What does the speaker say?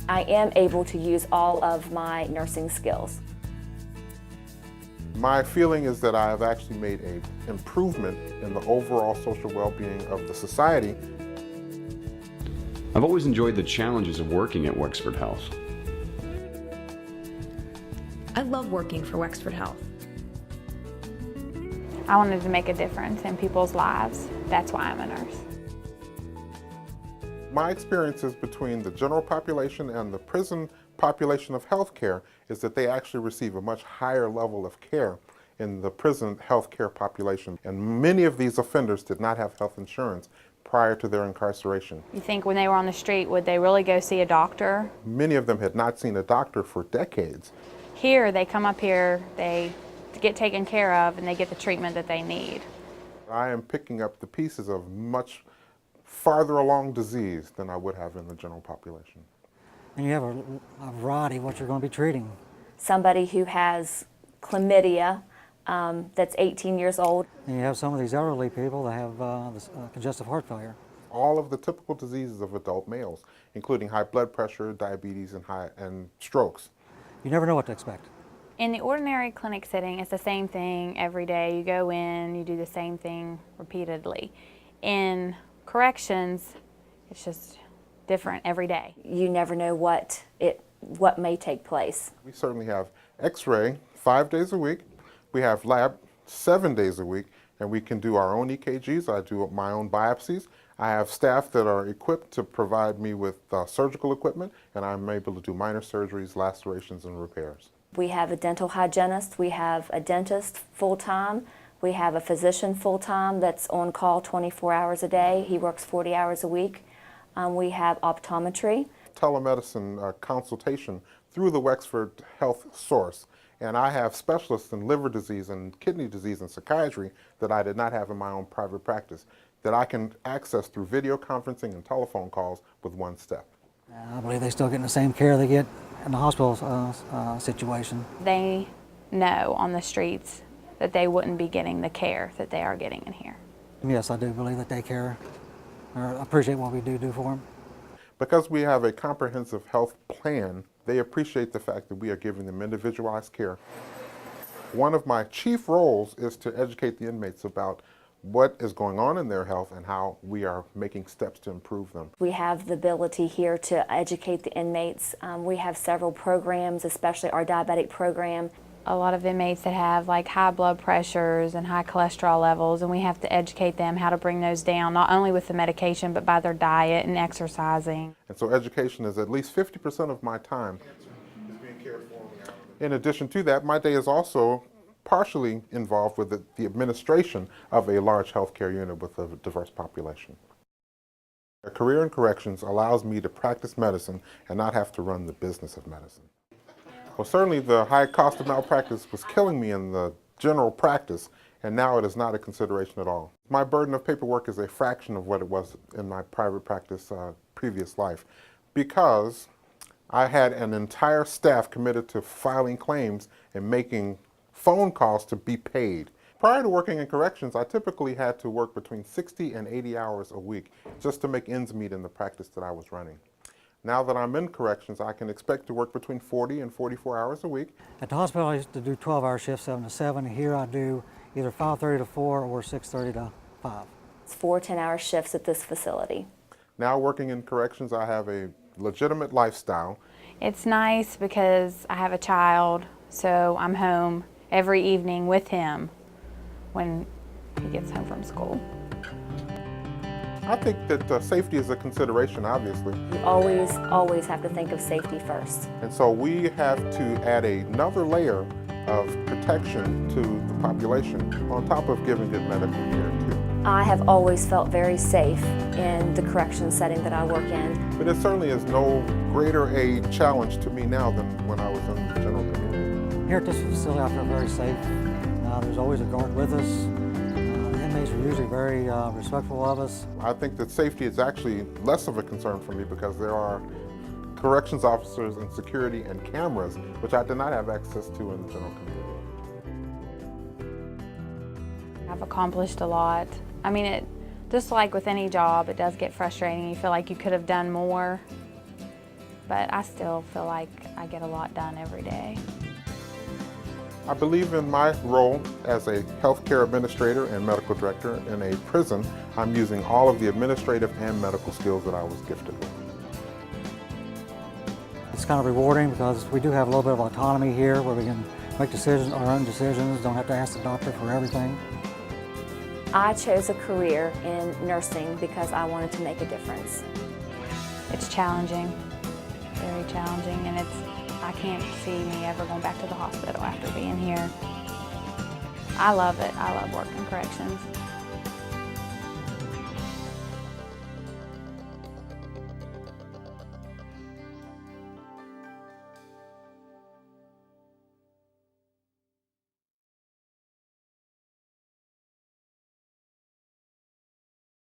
I am able to use all of my nursing skills. My feeling is that I have actually made an improvement in the overall social well-being of the society. I've always enjoyed the challenges of working at Wexford Health. I love working for Wexford Health. I wanted to make a difference in people's lives. That's why I'm a nurse. My experiences between the general population and the prison population of healthcare is that they actually receive a much higher level of care in the prison healthcare population. And many of these offenders did not have health insurance prior to their incarceration. You think when they were on the street, would they really go see a doctor? Many of them had not seen a doctor for decades. Here, they come up here, they get taken care of, and they get the treatment that they need. I am picking up the pieces of much farther along disease than I would have in the general population. And you have a variety of what you're going to be treating. Somebody who has chlamydia that's 18 years old. And you have some of these elderly people that have congestive heart failure. All of the typical diseases of adult males, including high blood pressure, diabetes, and strokes. You never know what to expect. In the ordinary clinic setting, it's the same thing every day. You go in, you do the same thing repeatedly. In corrections, it's just different every day. You never know what may take place. We certainly have X-ray 5 days a week. We have lab 7 days a week, and we can do our own EKGs. I do my own biopsies. I have staff that are equipped to provide me with surgical equipment, and I'm able to do minor surgeries, lacerations, and repairs. We have a dental hygienist, we have a dentist full-time, we have a physician full-time that's on call 24 hours a day. He works 40 hours a week. We have optometry. Telemedicine consultation through the Wexford Health source. And I have specialists in liver disease and kidney disease and psychiatry that I did not have in my own private practice that I can access through video conferencing and telephone calls with one step. I believe they still getting the same care they get in the hospital situation. They know on the streets that they wouldn't be getting the care that they are getting in here. Yes, I do believe that they care or appreciate what we do for them. Because we have a comprehensive health plan, they appreciate the fact that we are giving them individualized care. One of my chief roles is to educate the inmates about what is going on in their health and how we are making steps to improve them. We have the ability here to educate the inmates. We have several programs, especially our diabetic program. A lot of inmates that have like high blood pressures and high cholesterol levels, and we have to educate them how to bring those down, not only with the medication, but by their diet and exercising. And so education is at least 50% of my time. In addition to that, my day is also partially involved with the administration of a large healthcare unit with a diverse population. A career in corrections allows me to practice medicine and not have to run the business of medicine. Well, certainly the high cost of malpractice was killing me in the general practice, and now it is not a consideration at all. My burden of paperwork is a fraction of what it was in my private practice previous life, because I had an entire staff committed to filing claims and making phone calls to be paid. Prior to working in corrections, I typically had to work between 60 and 80 hours a week just to make ends meet in the practice that I was running. Now that I'm in corrections, I can expect to work between 40 and 44 hours a week. At the hospital, I used to do 12-hour shifts, 7 to 7. Here I do either 5:30 to 4 or 6:30 to 5. It's 4 10-hour shifts at this facility. Now working in corrections, I have a legitimate lifestyle. It's nice because I have a child, so I'm home every evening with him when he gets home from school. I think that safety is a consideration, obviously. You always have to think of safety first. And so we have to add another layer of protection to the population on top of giving good medical care too. I have always felt very safe in the correction setting that I work in. But it certainly is no greater a challenge to me now than when I was in the general community. Here at this facility, I feel very safe. There's always a guard with us. The inmates are usually very respectful of us. I think that safety is actually less of a concern for me because there are corrections officers and security and cameras, which I did not have access to in the general community. I've accomplished a lot. I mean, just like with any job, it does get frustrating. You feel like you could have done more, but I still feel like I get a lot done every day. I believe in my role as a healthcare administrator and medical director in a prison. I'm using all of the administrative and medical skills that I was gifted with. It's kind of rewarding because we do have a little bit of autonomy here where we can make decisions, our own decisions, don't have to ask the doctor for everything. I chose a career in nursing because I wanted to make a difference. It's challenging, very challenging, and I can't see me ever going back to the hospital after being here. I love it. I love working corrections.